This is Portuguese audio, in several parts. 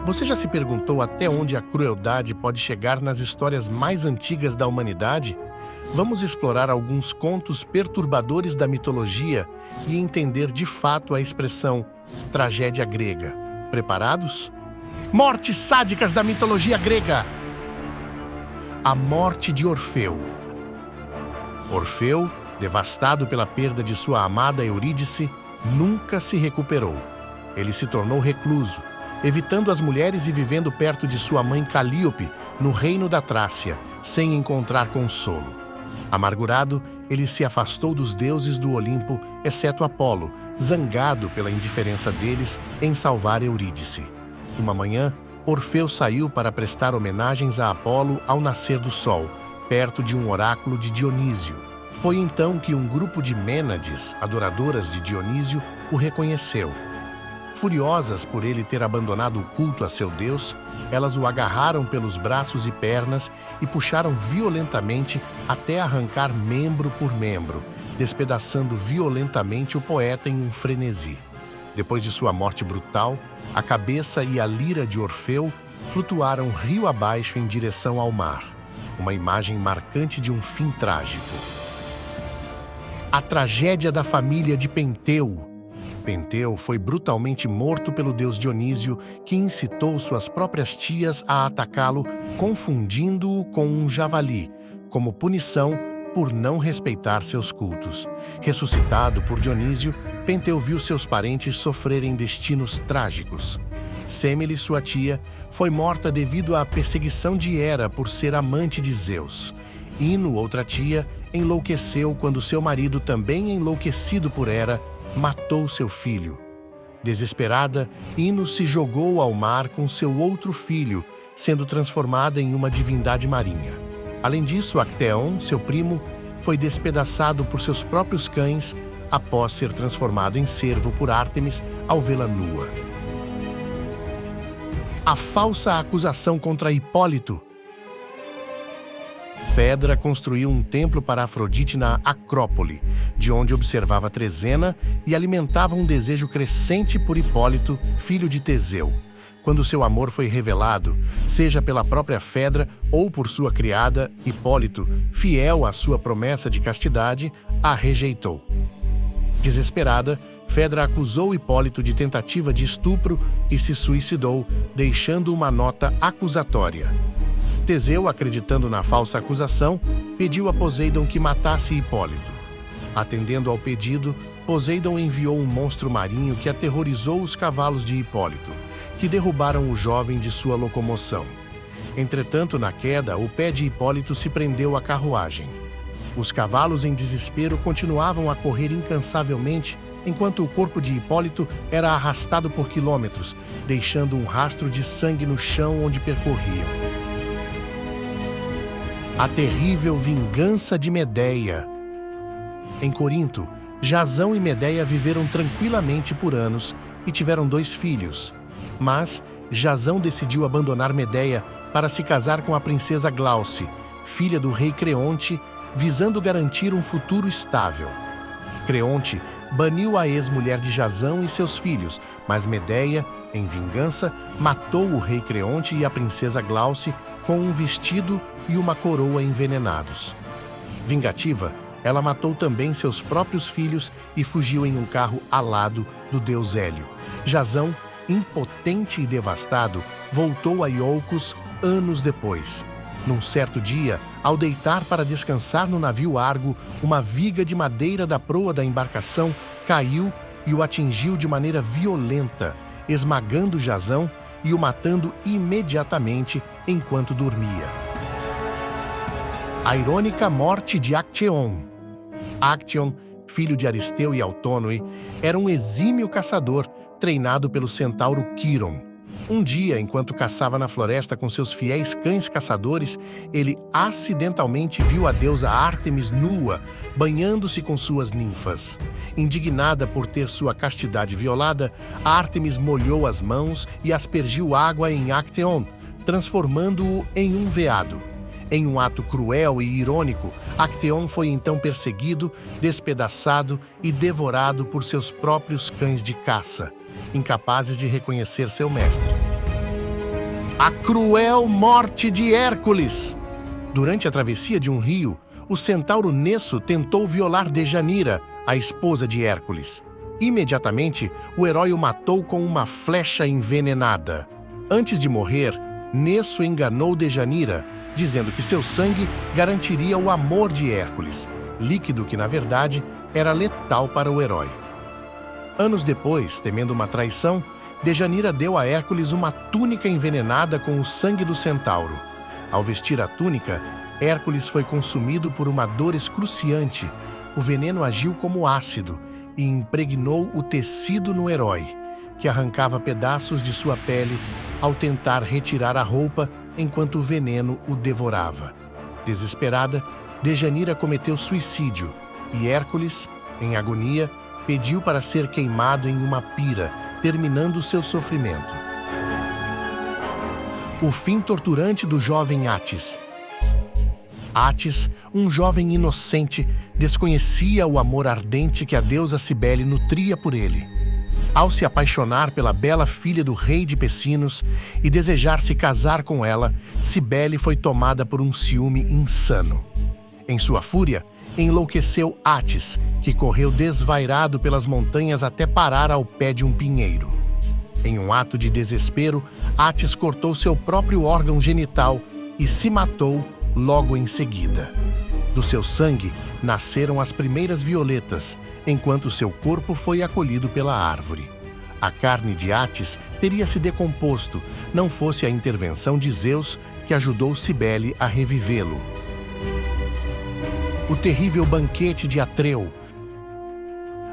Você já se perguntou até onde a crueldade pode chegar nas histórias mais antigas da humanidade? Vamos explorar alguns contos perturbadores da mitologia e entender de fato a expressão tragédia grega. Preparados? Mortes sádicas da mitologia grega! A morte de Orfeu. Orfeu, devastado pela perda de sua amada Eurídice, nunca se recuperou. Ele se tornou recluso, evitando as mulheres e vivendo perto de sua mãe Calíope, no reino da Trácia, sem encontrar consolo. Amargurado, ele se afastou dos deuses do Olimpo, exceto Apolo, zangado pela indiferença deles em salvar Eurídice. Uma manhã, Orfeu saiu para prestar homenagens a Apolo ao nascer do sol, perto de um oráculo de Dionísio. Foi então que um grupo de Mênades, adoradoras de Dionísio, o reconheceu. Furiosas por ele ter abandonado o culto a seu deus, elas o agarraram pelos braços e pernas e puxaram violentamente até arrancar membro por membro, despedaçando violentamente o poeta em um frenesi. Depois de sua morte brutal, a cabeça e a lira de Orfeu flutuaram rio abaixo em direção ao mar, uma imagem marcante de um fim trágico. A tragédia da família de Penteu. Penteu foi brutalmente morto pelo deus Dionísio, que incitou suas próprias tias a atacá-lo, confundindo-o com um javali, como punição por não respeitar seus cultos. Ressuscitado por Dionísio, Penteu viu seus parentes sofrerem destinos trágicos. Semele, sua tia, foi morta devido à perseguição de Hera por ser amante de Zeus. Ino, outra tia, enlouqueceu quando seu marido, também enlouquecido por Hera, matou seu filho. Desesperada, Ino se jogou ao mar com seu outro filho, sendo transformada em uma divindade marinha. Além disso, Acteon, seu primo, foi despedaçado por seus próprios cães após ser transformado em cervo por Ártemis ao vê-la nua. A falsa acusação contra Hipólito. Fedra construiu um templo para Afrodite na Acrópole, de onde observava Trezena e alimentava um desejo crescente por Hipólito, filho de Teseu. Quando seu amor foi revelado, seja pela própria Fedra ou por sua criada, Hipólito, fiel à sua promessa de castidade, a rejeitou. Desesperada, Fedra acusou Hipólito de tentativa de estupro e se suicidou, deixando uma nota acusatória. Teseu, acreditando na falsa acusação, pediu a Poseidon que matasse Hipólito. Atendendo ao pedido, Poseidon enviou um monstro marinho que aterrorizou os cavalos de Hipólito, que derrubaram o jovem de sua locomoção. Entretanto, na queda, o pé de Hipólito se prendeu à carruagem. Os cavalos, em desespero, continuavam a correr incansavelmente, enquanto o corpo de Hipólito era arrastado por quilômetros, deixando um rastro de sangue no chão onde percorriam. A terrível vingança de Medeia. Em Corinto, Jasão e Medeia viveram tranquilamente por anos e tiveram 2 filhos. Mas Jasão decidiu abandonar Medeia para se casar com a princesa Glauce, filha do rei Creonte, visando garantir um futuro estável. Creonte baniu a ex-mulher de Jasão e seus filhos, mas Medeia, em vingança, matou o rei Creonte e a princesa Glauce com um vestido e uma coroa envenenados. Vingativa, ela matou também seus próprios filhos e fugiu em um carro alado do deus Hélio. Jasão, impotente e devastado, voltou a Iolcos anos depois. Num certo dia, ao deitar para descansar no navio Argo, uma viga de madeira da proa da embarcação caiu e o atingiu de maneira violenta, esmagando Jasão e o matando imediatamente enquanto dormia. A irônica morte de Acteon. Acteon, filho de Aristeu e Autónoe, era um exímio caçador treinado pelo centauro Quiron. Um dia, enquanto caçava na floresta com seus fiéis cães caçadores, ele acidentalmente viu a deusa Ártemis nua, banhando-se com suas ninfas. Indignada por ter sua castidade violada, Ártemis molhou as mãos e aspergiu água em Acteon, transformando-o em um veado. Em um ato cruel e irônico, Acteon foi então perseguido, despedaçado e devorado por seus próprios cães de caça, incapazes de reconhecer seu mestre. A cruel morte de Hércules. Durante a travessia de um rio, o centauro Nesso tentou violar Dejanira, a esposa de Hércules. Imediatamente, o herói o matou com uma flecha envenenada. Antes de morrer, Nesso enganou Dejanira, dizendo que seu sangue garantiria o amor de Hércules, líquido que, na verdade, era letal para o herói. Anos depois, temendo uma traição, Dejanira deu a Hércules uma túnica envenenada com o sangue do centauro. Ao vestir a túnica, Hércules foi consumido por uma dor excruciante. O veneno agiu como ácido e impregnou o tecido no herói, que arrancava pedaços de sua pele ao tentar retirar a roupa enquanto o veneno o devorava. Desesperada, Dejanira cometeu suicídio e Hércules, em agonia, pediu para ser queimado em uma pira, terminando seu sofrimento. O fim torturante do jovem Átis. Átis, um jovem inocente, desconhecia o amor ardente que a deusa Cibele nutria por ele. Ao se apaixonar pela bela filha do rei de Pessinos e desejar se casar com ela, Cibele foi tomada por um ciúme insano. Em sua fúria, enlouqueceu Átis, que correu desvairado pelas montanhas até parar ao pé de um pinheiro. Em um ato de desespero, Átis cortou seu próprio órgão genital e se matou logo em seguida. Do seu sangue nasceram as primeiras violetas, enquanto seu corpo foi acolhido pela árvore. A carne de Átis teria se decomposto, não fosse a intervenção de Zeus, que ajudou Cibele a revivê-lo. O terrível banquete de Atreu.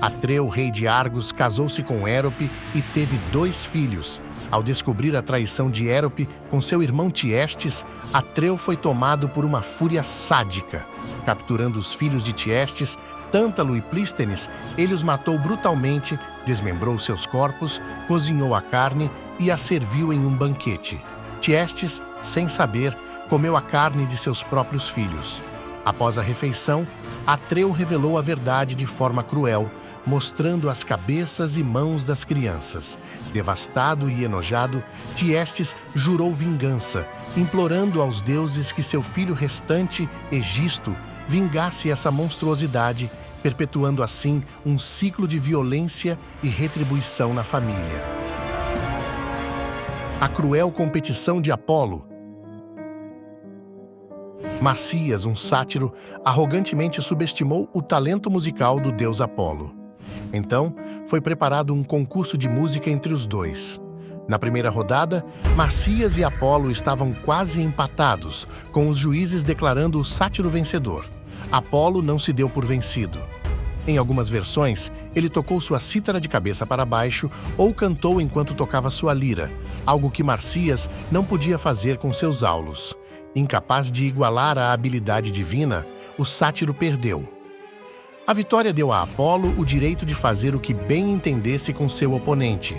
Atreu, rei de Argos, casou-se com Érope e teve 2 filhos. Ao descobrir a traição de Érope com seu irmão Tiestes, Atreu foi tomado por uma fúria sádica. Capturando os filhos de Tiestes, Tântalo e Plístenes, ele os matou brutalmente, desmembrou seus corpos, cozinhou a carne e a serviu em um banquete. Tiestes, sem saber, comeu a carne de seus próprios filhos. Após a refeição, Atreu revelou a verdade de forma cruel, mostrando as cabeças e mãos das crianças. Devastado e enojado, Tiestes jurou vingança, implorando aos deuses que seu filho restante, Egisto, vingasse essa monstruosidade, perpetuando assim um ciclo de violência e retribuição na família. A cruel competição de Apolo. Marcias, um sátiro, arrogantemente subestimou o talento musical do deus Apolo. Então, foi preparado um concurso de música entre os dois. Na primeira rodada, Marcias e Apolo estavam quase empatados, com os juízes declarando o sátiro vencedor. Apolo não se deu por vencido. Em algumas versões, ele tocou sua cítara de cabeça para baixo ou cantou enquanto tocava sua lira, algo que Marcias não podia fazer com seus aulos. Incapaz de igualar a habilidade divina, o sátiro perdeu. A vitória deu a Apolo o direito de fazer o que bem entendesse com seu oponente.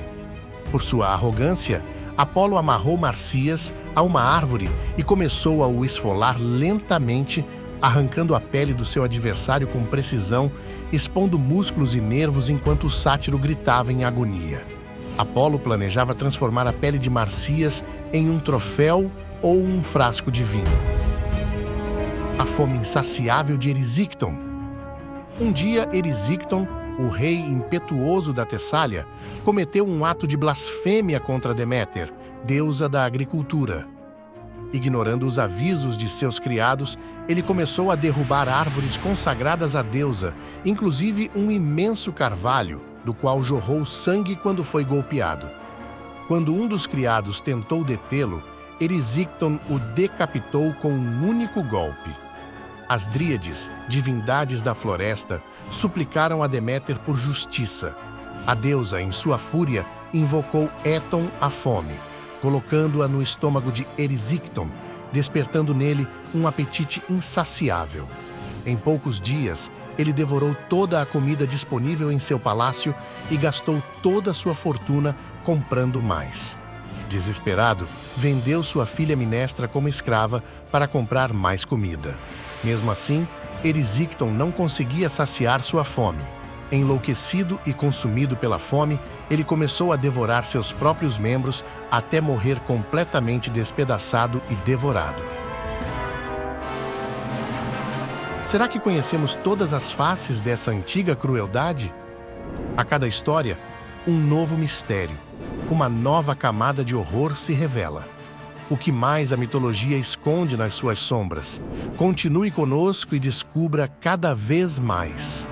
Por sua arrogância, Apolo amarrou Marcias a uma árvore e começou a o esfolar lentamente, arrancando a pele do seu adversário com precisão, expondo músculos e nervos enquanto o sátiro gritava em agonia. Apolo planejava transformar a pele de Marcias em um troféu ou um frasco de vinho. A fome insaciável de Erisicton. Um dia, Erisicton, o rei impetuoso da Tessália, cometeu um ato de blasfêmia contra Deméter, deusa da agricultura. Ignorando os avisos de seus criados, ele começou a derrubar árvores consagradas à deusa, inclusive um imenso carvalho, do qual jorrou sangue quando foi golpeado. Quando um dos criados tentou detê-lo, Erisicton o decapitou com um único golpe. As Dríades, divindades da floresta, suplicaram a Deméter por justiça. A deusa, em sua fúria, invocou Éton a fome, colocando-a no estômago de Erisicton, despertando nele um apetite insaciável. Em poucos dias, ele devorou toda a comida disponível em seu palácio e gastou toda a sua fortuna comprando mais. Desesperado, vendeu sua filha Minestra como escrava para comprar mais comida. Mesmo assim, Erisicton não conseguia saciar sua fome. Enlouquecido e consumido pela fome, ele começou a devorar seus próprios membros até morrer completamente despedaçado e devorado. Será que conhecemos todas as faces dessa antiga crueldade? A cada história, um novo mistério, uma nova camada de horror se revela. O que mais a mitologia esconde nas suas sombras? Continue conosco e descubra cada vez mais.